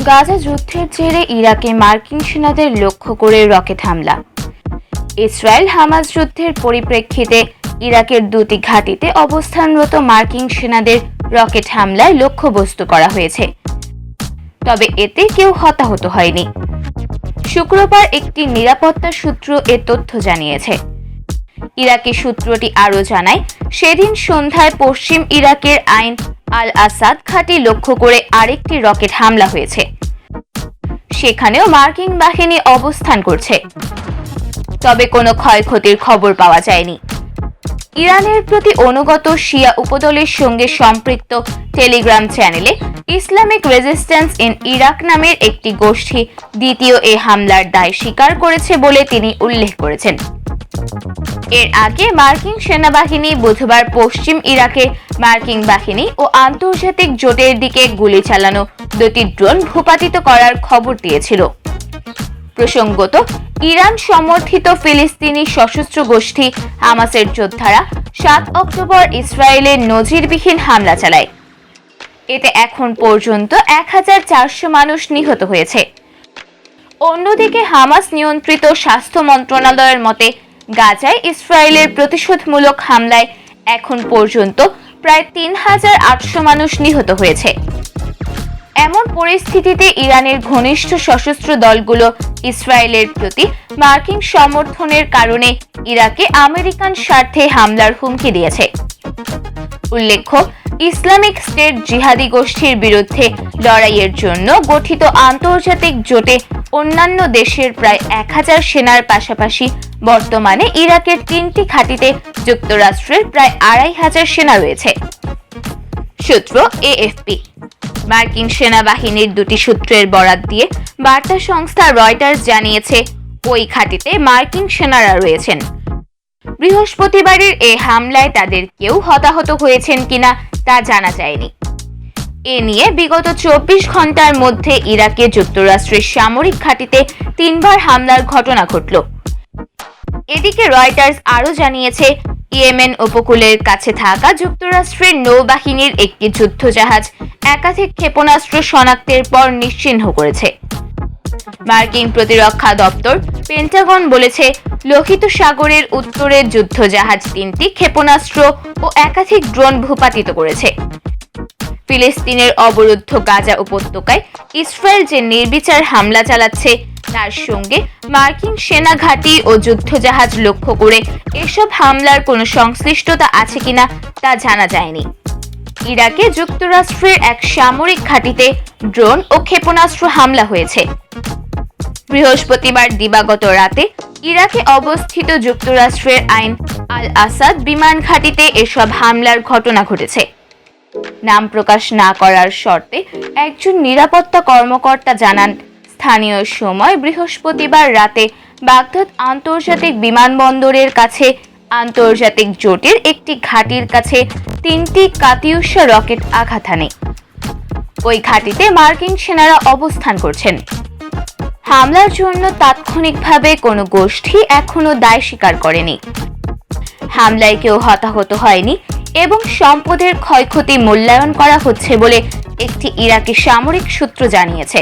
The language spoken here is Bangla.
গাজা যুদ্ধের জেরে ইরাকে মার্কিন সেনাদের লক্ষ্য করে রকেট হামলা। ইসরায়েল-হামাস যুদ্ধের পরিপ্রেক্ষিতে ইরাকের দুটি ঘাঁটিতে অবস্থানরত মার্কিন সেনাদের রকেট হামলায় লক্ষ্যবস্তু করা হয়েছে, তবে এতে কেউ হতাহত হয়নি। শুক্রবার একটি নিরাপত্তা সূত্র এ তথ্য জানিয়েছে। ইরাকি সূত্রটি আরও জানায়, সেদিন সন্ধ্যায় পশ্চিম ইরাকের আইন আল আসাদ ঘাঁটি লক্ষ্য করে আরেকটি রকেট হামলা হয়েছে। সেখানেও মার্কিন বাহিনী অবস্থান করছে, তবে কোনো ক্ষয়ক্ষতির খবর পাওয়া যায়নি। ইরানের প্রতি অনুগত শিয়া উপদলের সঙ্গে সম্পৃক্ত টেলিগ্রাম চ্যানেলে ইসলামিক রেজিস্ট্যান্স ইন ইরাক নামের একটি গোষ্ঠী দ্বিতীয় এ হামলার দায় স্বীকার করেছে বলে তিনি উল্লেখ করেছেন। এর আগে মার্কিন সেনাবাহিনী বুধবার পশ্চিম ইরাকে মার্কিন বাহিনী ও আন্তর্জাতিক জোটের দিকে গুলি চালানো দুটি ড্রোন ভূপাতিত করার খবর দিয়েছিল। প্রসঙ্গত, ইরান সমর্থিত ফিলিস্তিনি সশস্ত্র গোষ্ঠী হামাসের যোদ্ধারা 7 অক্টোবর ইসরায়েলে নজিরবিহীন হামলা চালায়। এতে এখন পর্যন্ত 1400 মানুষ নিহত হয়েছে। অন্যদিকে হামাস নিয়ন্ত্রিত স্বাস্থ্য মন্ত্রণালয়ের মতে, গাজায় ইসরায়েলের প্রতিশোধমূলক হামলায় এখন পর্যন্ত প্রায় 3800 মানুষ নিহত হয়েছে। এমন পরিস্থিতিতে ইরানের ঘনিষ্ঠ সশস্ত্র দলগুলো ইসরায়েলের প্রতি মার্কিন সমর্থনের কারণে ইরাকে আমেরিকান স্বার্থে হামলার হুমকি দিয়েছে। উল্লেখ্য, ইসলামিক স্টেট জিহাদি গোষ্ঠীর বিরুদ্ধে লড়াইয়ের জন্য গঠিত আন্তর্জাতিক জোটে অন্যান্য দেশের প্রায় 1000 সেনার পাশাপাশি বর্তমানে ইরাকের 3টি ঘাঁটিতে যুক্তরাষ্ট্রের প্রায় 2500 সেনা রয়েছে। সূত্র এএফপি। মার্কিন সেনাবাহিনীর দুটি সূত্রের বরাত দিয়ে বার্তা সংস্থা রয়টার্স জানিয়েছে, ওই ঘাঁটিতে মার্কিন সেনারা রয়েছেন। বৃহস্পতিবারের এই হামলায় তাদের কেউ হতাহত হয়েছেন কিনা তা জানা যায়নি। এ নিয়ে বিগত 24 ঘন্টার মধ্যে ইরাকে যুক্তরাষ্ট্রের সামরিক ঘাঁটিতে 3 বার হামলার ঘটনা ঘটল। এদিকে রয়টার্স আরও জানিয়েছে, ইয়েমেন উপকূলের কাছে থাকা যুক্তরাষ্ট্রের নৌবাহিনীর একটি যুদ্ধজাহাজ একাধিক ক্ষেপণাস্ত্র শনাক্তের পর নিশ্চিহ্ন করেছে। মার্কিন প্রতিরক্ষা দপ্তর পেন্টাগন বলেছে, লোহিত সাগরের উত্তরের যুদ্ধজাহাজ 3টি ক্ষেপণাস্ত্র ও একাধিক ড্রোন ভূপাতিত করেছে। ফিলিস্তিনের অবরুদ্ধ গাজা উপত্যকায় ইসরায়েল যে নির্বিচার হামলা চালাচ্ছে, তার সঙ্গে মার্কিন সেনা ঘাঁটি ও যুদ্ধজাহাজ লক্ষ্য করে এসব হামলার কোনো সংশ্লিষ্টতা আছে কিনা তা জানা যায়নি। ইরাকে যুক্তরাষ্ট্রের এক সামরিক ঘাঁটিতে ড্রোন ও ক্ষেপণাস্ত্র হামলা হয়েছে। বৃহস্পতিবার দিবাগত রাতে ইরাকে অবস্থিত যুক্তরাষ্ট্রের আইন আল আসাদ বিমান ঘাঁটিতে এসব হামলার ঘটনা ঘটেছে। নাম প্রকাশ না করার শর্তে একজন নিরাপত্তা কর্মকর্তা জানান, স্থানীয় সময় বৃহস্পতিবার রাতে বাগদাদ আন্তর্জাতিক বিমানবন্দরের কাছে আন্তর্জাতিক জোটের একটি ঘাঁটির কাছে 3টি কাতিউশা রকেট আঘাত হানে। ওই ঘাঁটিতে মার্কিন সেনারা অবস্থান করছেন। হামলার জন্য তাৎক্ষণিকভাবে কোনো গোষ্ঠী এখনো দায় স্বীকার করেনি। হামলায় কেউ হতাহত হয়নি এবং সম্পদের ক্ষয়ক্ষতি মূল্যায়ন করা হচ্ছে বলে একটি ইরাকি সামরিক সূত্র জানিয়েছে।